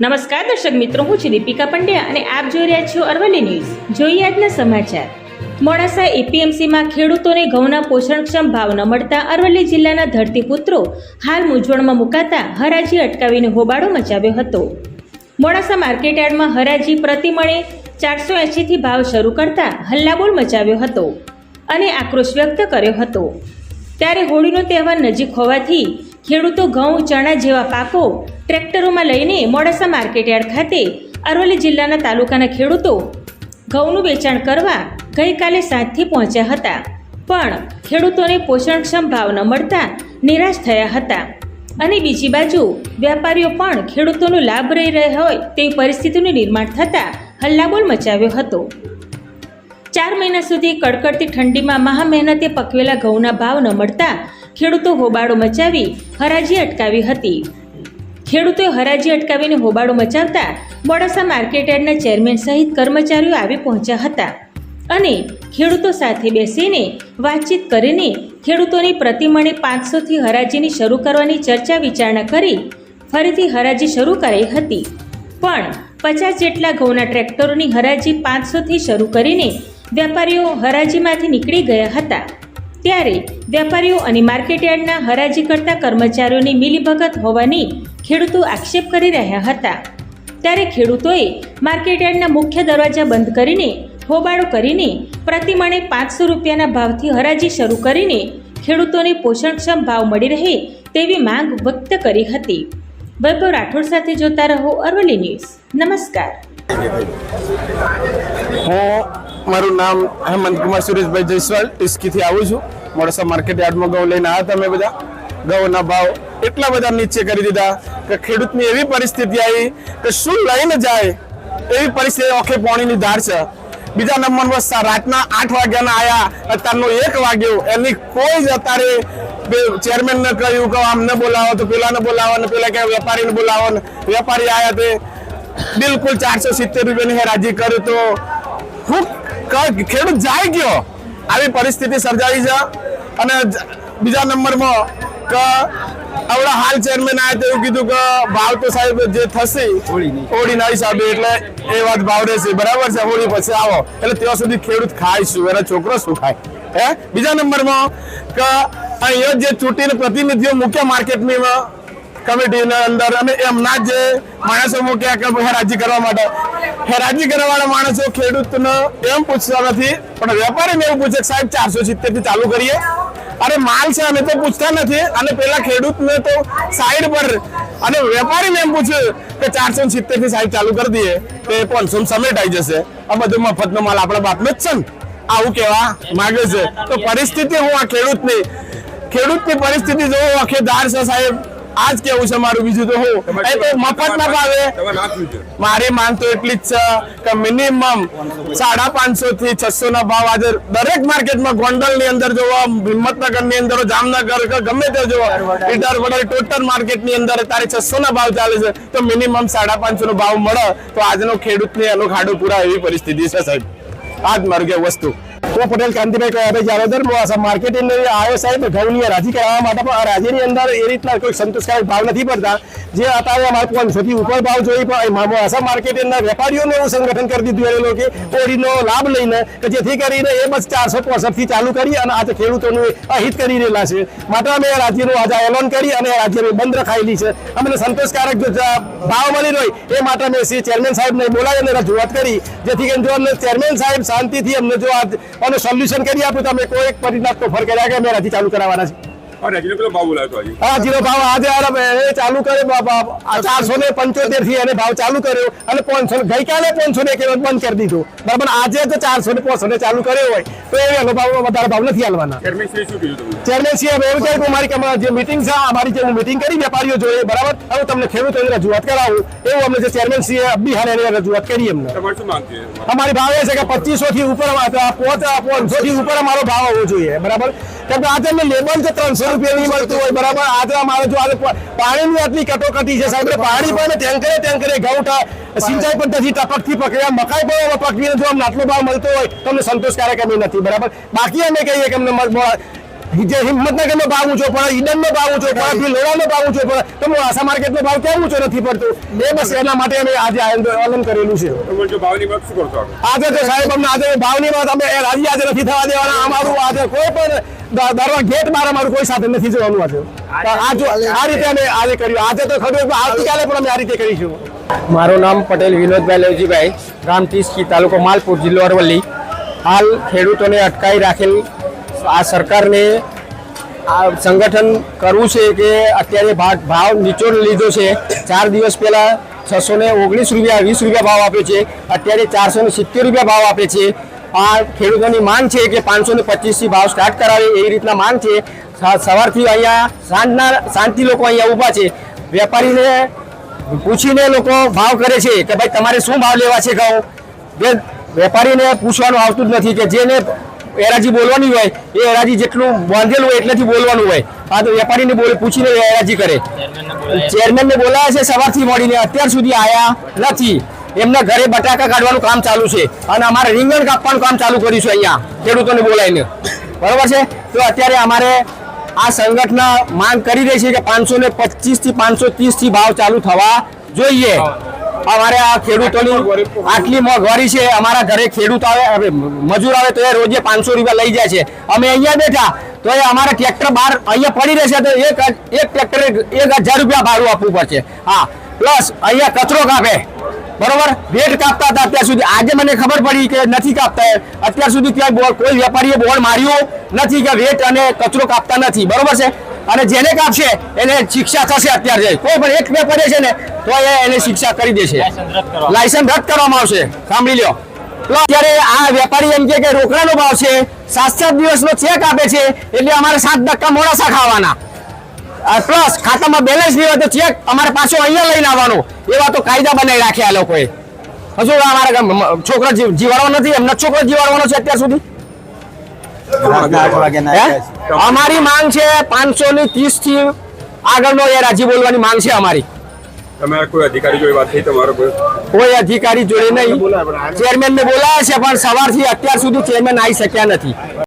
નમસ્કાર દર્શક મિત્રો, હું છું દીપિકા પંડ્યા અને આપ જોઈ રહ્યા છો અરવલ્લી ન્યૂઝ. જોઈએ આજના સમાચાર. મોડાસા એપીએમસીમાં ખેડૂતોને ઘઉંના પોષણક્ષમ ભાવ ન મળતા અરવલ્લી જિલ્લાના ધરતીપુત્રો હાલ મૂંઝવણમાં મુકાતા હરાજી અટકાવીને હોબાળો મચાવ્યો હતો. મોડાસા માર્કેટયાર્ડમાં હરાજી પ્રતિમણે 480 થી ભાવ શરૂ કરતા હલ્લાબોલ મચાવ્યો હતો અને આક્રોશ વ્યક્ત કર્યો હતો. ત્યારે હોળીનો તહેવાર નજીક હોવાથી ખેડૂતો ઘઉં, ચણા જેવા પાકો ટ્રેક્ટરોમાં લઈને મોડાસા માર્કેટયાર્ડ ખાતે અરવલ્લી જિલ્લાના તાલુકાના ખેડૂતો ઘઉંનું વેચાણ કરવા ગઈકાલે સાંજથી પહોંચ્યા હતા, પણ ખેડૂતોને પોષણક્ષમ ભાવ ન મળતા નિરાશ થયા હતા. અને બીજી બાજુ વેપારીઓ પણ ખેડૂતોનો લાભ રહી રહ્યો હોય તેવી પરિસ્થિતિનું નિર્માણ થતાં હલ્લાબોલ મચાવ્યો હતો. 4 મહિના સુધી કડકડતી ઠંડીમાં મહા મહેનતે પકવેલા ઘઉંના ભાવ ન મળતા ખેડૂતો હોબાળો મચાવી હરાજી અટકાવી હતી. ખેડૂતોએ હરાજી અટકાવીને હોબાળો મચાવતા મોડાસા માર્કેટયાર્ડના ચેરમેન સહિત કર્મચારીઓ આવી પહોંચ્યા હતા અને ખેડૂતો સાથે બેસીને વાતચીત કરીને ખેડૂતોની પ્રતિમણે 500 થી હરાજીની શરૂ કરવાની ચર્ચા વિચારણા કરી ફરીથી હરાજી શરૂ કરાઈ હતી. પણ 50 જેટલા ઘઉંના ટ્રેક્ટરોની હરાજી 500 થી શરૂ કરીને વેપારીઓ હરાજીમાંથી નીકળી ગયા હતા. ત્યારે વેપારીઓ અને માર્કેટયાર્ડના હરાજી કરતા કર્મચારીઓની મિલીભગત હોવાની ખેડૂતો આક્ષેપ કરી રહ્યા હતા. ત્યારે ખેડૂતોએ માર્કેટયાર્ડના મુખ્ય દરવાજા બંધ કરીને હોબાળો કરીને પ્રતિમણે 500 રૂપિયાના ભાવથી હરાજી શરૂ કરીને ખેડૂતોને પોષણક્ષમ ભાવ મળી રહે તેવી માંગ વ્યક્ત કરી હતી. વૈભવ રાઠોડ સાથે જોતા રહો અરવલ્લી ન્યૂઝ. નમસ્કાર. મારું નામ હેમંત કુમાર સુરેશભાઈ જયસ્વાલ ટીસ્કીથી આવું છું. મોડાસા માર્કેટયાર્ડમાં ઘઉં લઈને આવ્યા તમે બધા. ઘઉંના ભાવ એટલા બધા નીચે કરી દીધા કે ખેડૂતની એવી પરિસ્થિતિ આવી કે શું લઈને જાય એવી પરિસ્થિતિ ઓખે પાણીની ધાર છે. બીજા નંબરમાં રાતના 8 વાગ્યાના આવ્યા, અત્યારનો 1 વાગ્યો. એની કોઈ જ અત્યારે ચેરમેનને કહ્યું કે આમને બોલાવો તો પેલાને બોલાવો ને પેલા કે વેપારીને બોલાવો ને વેપારી આવ્યા તે બિલકુલ 470 રૂપિયાની હરાજી કર્યું તો હું ખેડૂત જાય ગયો. આવી પરિસ્થિતિ સર્જાઈ છે. અને બીજા નંબરમાં કે આવડા હાલ ચેરમેન આવ્યા તો એવું કીધું કે ભાવ તો સાહેબ જે થશે હોળીના હિસાબે એટલે એ વાત ભાવ રહેશે, બરાબર છે. હોળી પછી આવો એટલે ત્યાં સુધી ખેડૂત ખાય શું, એના છોકરો શું ખાય? હે બીજા નંબરમાં કે અહીંયા જે ચૂંટીને પ્રતિનિધિઓ મુખ્ય માર્કેટની કમિટીના અંદર અને એમના જે માણસો મૂક્યા કે હરાજી કરવા માટે, હરાજી કરવાવાળા માણસો ખેડૂતને એમ પૂછતા નથી, પણ વેપારીને એવું પૂછે કે સાહેબ 470 થી ચાલુ કરીએ. અરે માલ છે અમે તો પૂછતા નથી. અને પેલા ખેડૂતને તો સાઈડ પર અને વેપારીને એમ પૂછે કે 470 થી સાઈડ ચાલુ કરી દઈએ તો 500 સમેટ આવી જશે. આ બધું મફતનો માલ આપણા બાપનો જ છે ને, આવું કહેવા માંગે છે. તો પરિસ્થિતિ હું આ ખેડૂતની પરિસ્થિતિ જો આખેદાર છે સાહેબ. આજ કેવું છે મારું, બીજું તો હું એ તો મફત ના ભાવે. મારી માંગ તો એટલી જ છે કે મિનિમમ 550 થી 600 ના ભાવ આજે દરેક માર્કેટમાં ગોંડલ ની અંદર જોવા, હિંમતનગર ની અંદર, જામનગર કે ગમે તે જોવા, ઈડર વડર ટોટલ માર્કેટ ની અંદર તારે 600 ના ભાવ ચાલે છે. તો મિનિમમ 550 નો ભાવ મળે તો આજનો ખેડૂતને એનો ખાડો પૂરા એવી પરિસ્થિતિ છે સાહેબ. આજ મારું કે વસ્તુ હું પટેલ કાંતિભાઈ કયાભાઈ જાલોદર મોડાસા માર્કેટની આવ્યો સાહેબ. ઘઉંની હરાજી કરાવવા માટે પણ હરાજીની અંદર એ રીતના કોઈ સંતોષકારક ભાવ નથી પડતા. જે અત્યારે અમારે 500 થી ઉપર ભાવ જોઈએ, પણ મોડાસા માર્કેટના વેપારીઓને એવું સંગઠન કરી દીધું એ લોકો હોળીનો લાભ લઈને કે જેથી કરીને એ બસ 465 થી ચાલુ કરી અને આજે ખેડૂતોનું અહિત કરી રહેલા છે. માટે અમે રાજ્યનું આજે એલાન કરી અને રાજ્યની બંધ રખાયેલી છે. અમને સંતોષકારક ભાવ મળી રહ્યો એ માટે અમે ચેરમેન સાહેબને બોલાવી અને રજૂઆત કરી, જેથી કરીને જો અમને ચેરમેન સાહેબ શાંતિથી અમને જો અને સોલ્યુશન કરી આપ્યું તો અમે કોઈ પરિણામ તો ફર કર્યા કે અમે હરાજી ચાલુ કરાવવાના છે. હરાજીનો ભાવ આજે ચાલુ કર્યો 475 થી એને ભાવ ચાલુ કર્યો અને 500 ગઈકાલે 500 બંધ કરી દીધું, બરાબર. આજે તો 400 ચાલુ કર્યો હોય તો એનો ભાવ વધારે ભાવ નથી હાલવાના. ચેરમેનશ્રી હવે એવું કહ્યું અમારી જે મિટિંગ છે, અમારી જે મિટિંગ કરી વેપારીઓ જોઈએ, બરાબર. હવે તમને ખેડૂતોની રજૂઆત કરાવું એવું અમને જે ચેરમેનશ્રીએ બિહાર એની રજૂઆત કરી. અમને અમારી ભાવ એ છે કે 2500 થી ઉપર 500 થી ઉપર અમારો ભાવ હોવો જોઈએ, બરાબર. કેમ કે આજે અમને લેબલ જે 300 રૂપિયા નહીં મળતું હોય, બરાબર. આજે અમારે જો આજે પાણીની આટલી કટોકટી છે સાહેબ, પાણી પણ ટેન્કરે ઘઉં સિંચાઈ પદ્ધતિ ટપકથી પકડ્યા, મકાઈ પણ પકવીને જો અમને આટલો ભાવ મળતો હોય તો અમને સંતોષકારક અમે નથી, બરાબર. બાકી અમે કહીએ કે અમને જે હિંમતનગરનો ભાવ ઊંચો પડે, ઈડનનો ભાવ ઊંચો પડે, ભિલોડાનો ભાવ ઊંચો પડે, તો મોડાસા માર્કેટનો ભાવ કેમ ઊંચો નથી પડતો? બસ એના માટે અમે આજે આંદોલન કરેલું છે. આજે તો સાહેબ અમને આજે ભાવની વાત અમે રાજી આજે નથી થવા દેવાના. અમારું આજે કોઈ પણ દરવા ગેટ બહાર અમારું કોઈ સાથે નથી જવાનું. આજે આ રીતે અમે આજે કર્યું. આજે તો ખબર આવતીકાલે પણ અમે આ રીતે કરીશું. મારું નામ પટેલ વિનોદભાઈ લેવજીભાઈ, ગામ તીસકી, તાલુકો માલપુર, જિલ્લો અરવલ્લી. હાલ ખેડૂતોને અટકાવી રાખેલ આ સરકારને આ સંગઠન કરવું છે કે અત્યારે ભાવ નીચો લીધો છે. 4 દિવસ પહેલા 619 રૂપિયા 20 રૂપિયા ભાવ આપ્યો છે, અત્યારે 470 રૂપિયા ભાવ આપે છે. આ ખેડૂતોની માંગ છે કે 525 થી ભાવ સ્ટાર્ટ કરાવે એવી રીતના માંગ છે. સવારથી અહીંયા સાંજથી લોકો અહીંયા ઊભા છે. વેપારીને પૂછીને લોકો ભાવ કરે છે કે ભાઈ તમારે શું ભાવ લેવા છે ઘઉં. વેપારીને પૂછવાનું આવતું જ નથી કે જેને એરાજી બોલવાની હોય એ એરાજી જેટલું બાંધેલું હોય એટલેથી બોલવાનું હોય. આ તો વેપારીને પૂછીને એરાજી કરે. ચેરમેનને બોલાયા છે સવારથી મળીને, અત્યાર સુધી આવ્યા નથી. એમના ઘરે બટાકા કાઢવાનું કામ ચાલુ છે અને અમારે રીંગણ કાપવાનું કામ ચાલુ કર્યું છે અહીંયા ખેડૂતોને બોલાવીને. બરોબર છે. તો અત્યારે અમારે આ સંગઠન માંગ કરી રહી છે કે 525 થી 530 થી ભાવ ચાલુ થવા જોઈએ. અમારે આ ખેડૂતોની આટલી મોંઘવારી છે. અમારા ઘરે ખેડૂત આવે, મજૂર આવે તો એ રોજે 500 રૂપિયા લઈ જાય છે. અમે અહીંયા બેઠા તો એ અમારા ટ્રેક્ટર બહાર અહીંયા પડી રહેશે તો એક ટ્રેક્ટરે 1000 રૂપિયા ભાડું આપવું પડશે. હા, પ્લસ અહીંયા કચરો કાપે. બરોબર, વેટ કાપતા હતા અત્યાર સુધી. આજે મને ખબર પડી કે નથી કાપતા. અત્યાર સુધી ક્યાંય કોઈ વેપારીએ બોર્ડ માર્યું નથી કે વેટ અને કચરો કાપતા નથી. બરોબર છે. અને જેને કાપશે એને શિક્ષા થશે. અત્યારે કોઈ પણ એક વેપારી છે ને તો એને શિક્ષા કરી દેશે, લાયસન્સ રદ કરવામાં આવશે. સાંભળી લો. અત્યારે આ વેપારી એમ કે રોકડાનો ભાવ છે, 7-7 દિવસનો ચેક આપે છે એટલે અમારે 7 ધક્કા મોડાસા ખાવાના. પ્લસ ખાતામાં બેલેન્સ નહીં હોય તો ચેક અમારે પાછો અહીંયા લઈને આવવાનો. એવા તો કાયદા બનાવી રાખ્યા આ લોકોએ. હજુ અમારા છોકરા જીવાડવા નથી, એમના છોકરો જીવાડવાનો છે અત્યાર સુધી. અમારી માંગ છે 530 થી આગળનો એ રાજી બોલવાની માંગ છે અમારી. તમારા કોઈ અધિકારી જોડે વાત થઈ? તમારો કોઈ અધિકારી જોડે નહીં. ચેરમેન ને બોલાયા છે પણ સવારથી અત્યાર સુધી ચેરમેન આવી શક્યા નથી.